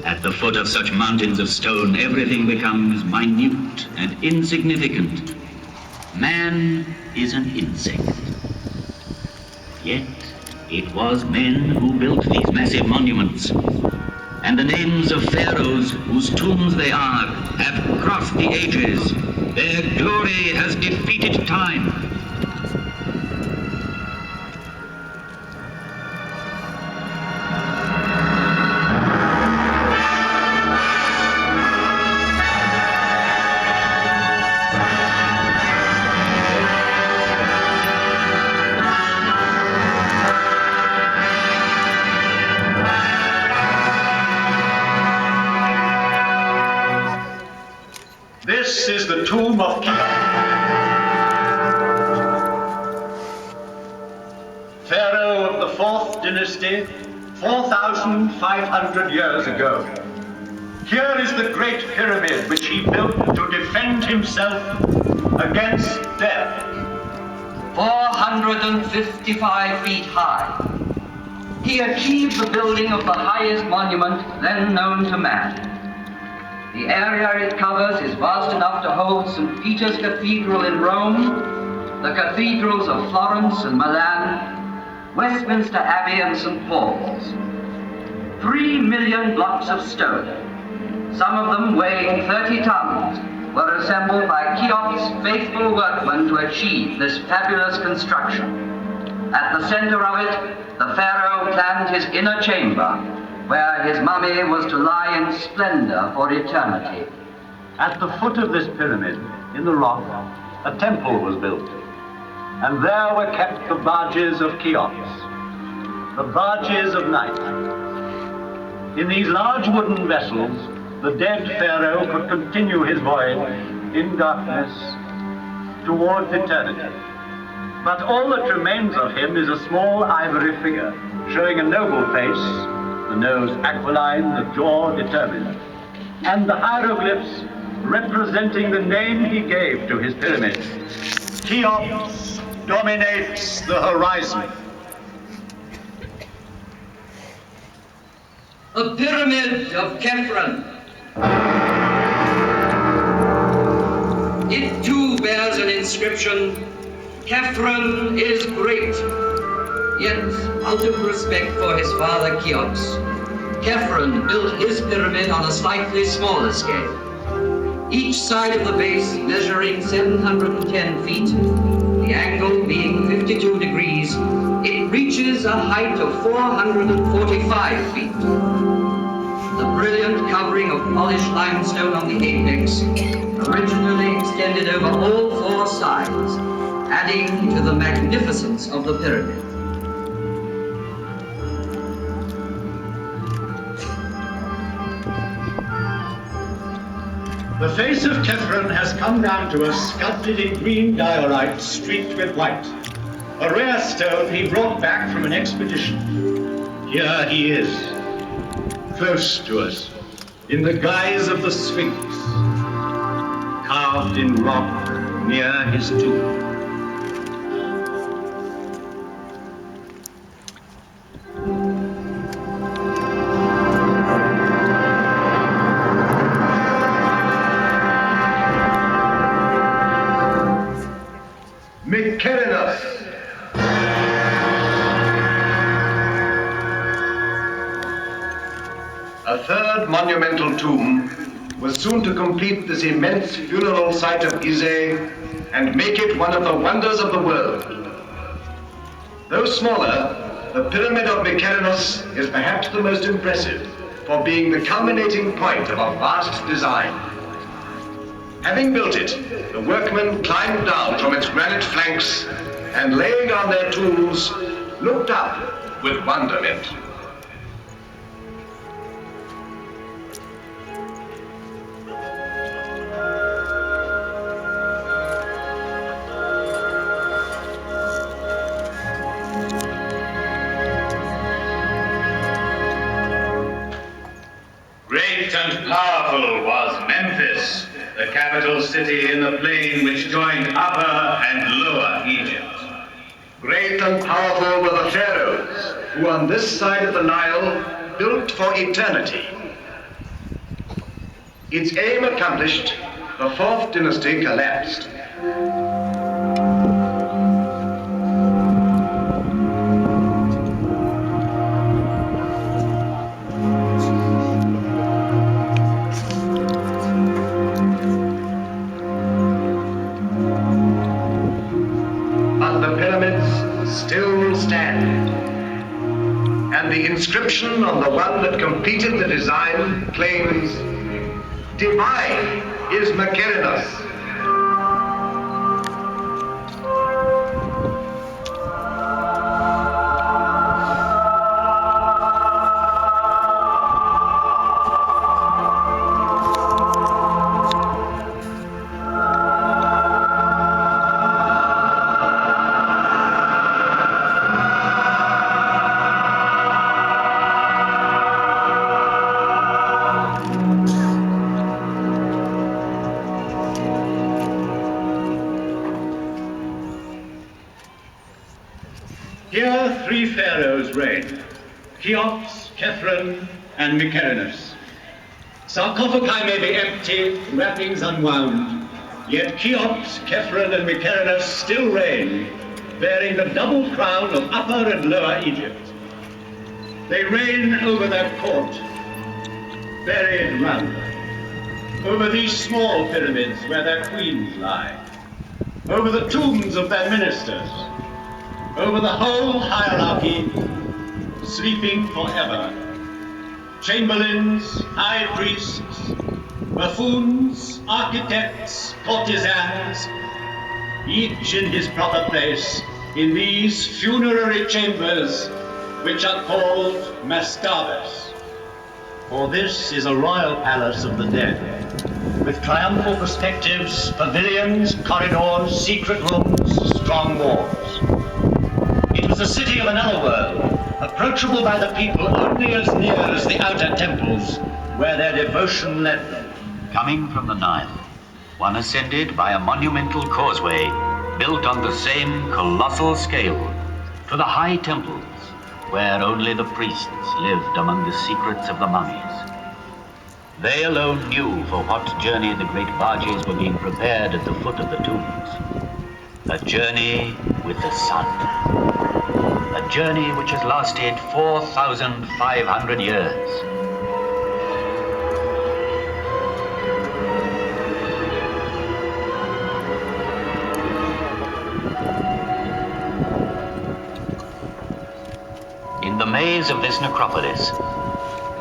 At the foot of such mountains of stone, everything becomes minute and insignificant. Man is an insect. Yet, it was men who built these massive monuments. And the names of pharaohs whose tombs they are have crossed the ages. Their glory has defeated time. This is the tomb of Khafre, pharaoh of the 4th dynasty, 4,500 years ago. Here is the great pyramid which he built to defend himself against death. 455 feet high. He achieved the building of the highest monument then known to man. The area it covers is vast enough to hold St. Peter's Cathedral in Rome, the cathedrals of Florence and Milan, Westminster Abbey and St. Paul's. 3 million blocks of stone, some of them weighing 30 tons, were assembled by Cheops' faithful workmen to achieve this fabulous construction. At the center of it, the pharaoh planned his inner chamber, where his mummy was to lie in splendor for eternity. At the foot of this pyramid, in the rock, a temple was built. And there were kept the barges of Cheops, the barges of night. In these large wooden vessels, the dead pharaoh could continue his voyage in darkness towards eternity. But all that remains of him is a small ivory figure, showing a noble face, the nose aquiline, the jaw determined, and the hieroglyphs representing the name he gave to his pyramid. Cheops dominates the horizon. The Pyramid of Khafre. It too bears an inscription, Khafre is great. Yet, out of respect for his father Cheops, Khafre built his pyramid on a slightly smaller scale. Each side of the base measuring 710 feet, the angle being 52 degrees, it reaches a height of 445 feet. The brilliant covering of polished limestone on the apex originally extended over all 4 sides, adding to the magnificence of the pyramid. The face of Khafre has come down to us sculpted in green diorite streaked with white, a rare stone he brought back from an expedition. Here he is, close to us, in the guise of the Sphinx, carved in rock near his tomb. A third monumental tomb was soon to complete this immense funeral site of Giza and make it one of the wonders of the world. Though smaller, the Pyramid of Menkaure is perhaps the most impressive for being the culminating point of a vast design. Having built it, the workmen climbed down from its granite flanks and laying down their tools, looked up with wonderment. Great and powerful was Memphis, the capital city in the plain which joined Upper and Lower Egypt. Great and powerful were the pharaohs, who on this side of the Nile built for eternity. Its aim accomplished, the fourth dynasty collapsed. But the pyramids still stand. And the inscription on the one that completed the design claims, "Divine is Mykerinos." Here 3 pharaohs reigned, Cheops, Khafre, and Mykerinos. Sarcophagi may be empty, wrappings unwound, yet Cheops, Khafre, and Mykerinos still reign, bearing the double crown of Upper and Lower Egypt. They reign over their court, buried round them, over these small pyramids where their queens lie, over the tombs of their ministers, over the whole hierarchy, sleeping forever. Chamberlains, high priests, buffoons, architects, courtesans, each in his proper place in these funerary chambers, which are called mastabas. For this is a royal palace of the dead, with triumphal perspectives, pavilions, corridors, secret rooms, strong walls. It was a city of another world, approachable by the people only as near as the outer temples, where their devotion led them. Coming from the Nile, one ascended by a monumental causeway built on the same colossal scale to the high temples, where only the priests lived among the secrets of the mummies. They alone knew for what journey the great barges were being prepared at the foot of the tombs. A journey with the sun. A journey which has lasted 4,500 years. In the maze of this necropolis,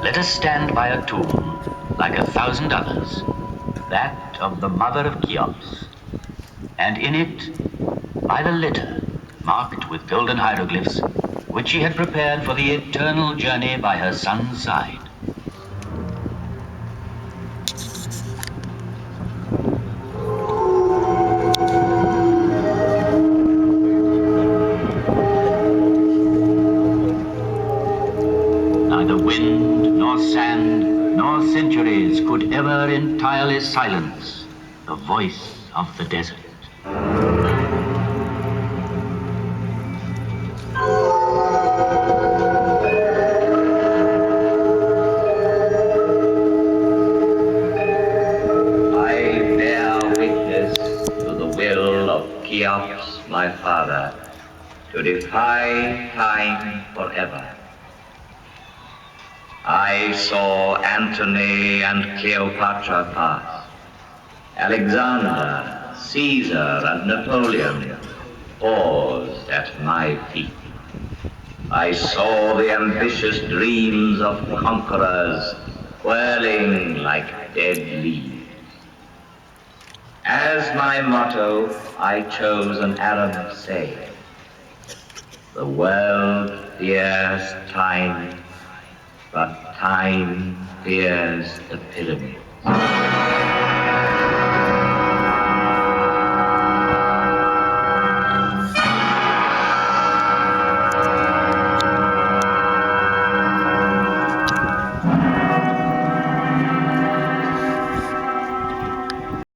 let us stand by a tomb like 1,000 others, that of the mother of Cheops, and in it, by the litter marked with golden hieroglyphs, which she had prepared for the eternal journey by her son's side. Neither wind, nor sand, nor centuries could ever entirely silence the voice of the desert. Cheops, my father, to defy time forever. I saw Antony and Cleopatra pass, Alexander, Caesar, and Napoleon paused at my feet. I saw the ambitious dreams of conquerors whirling like dead leaves. As my motto, I chose an Arab saying, "The world fears time, but time fears the pyramids."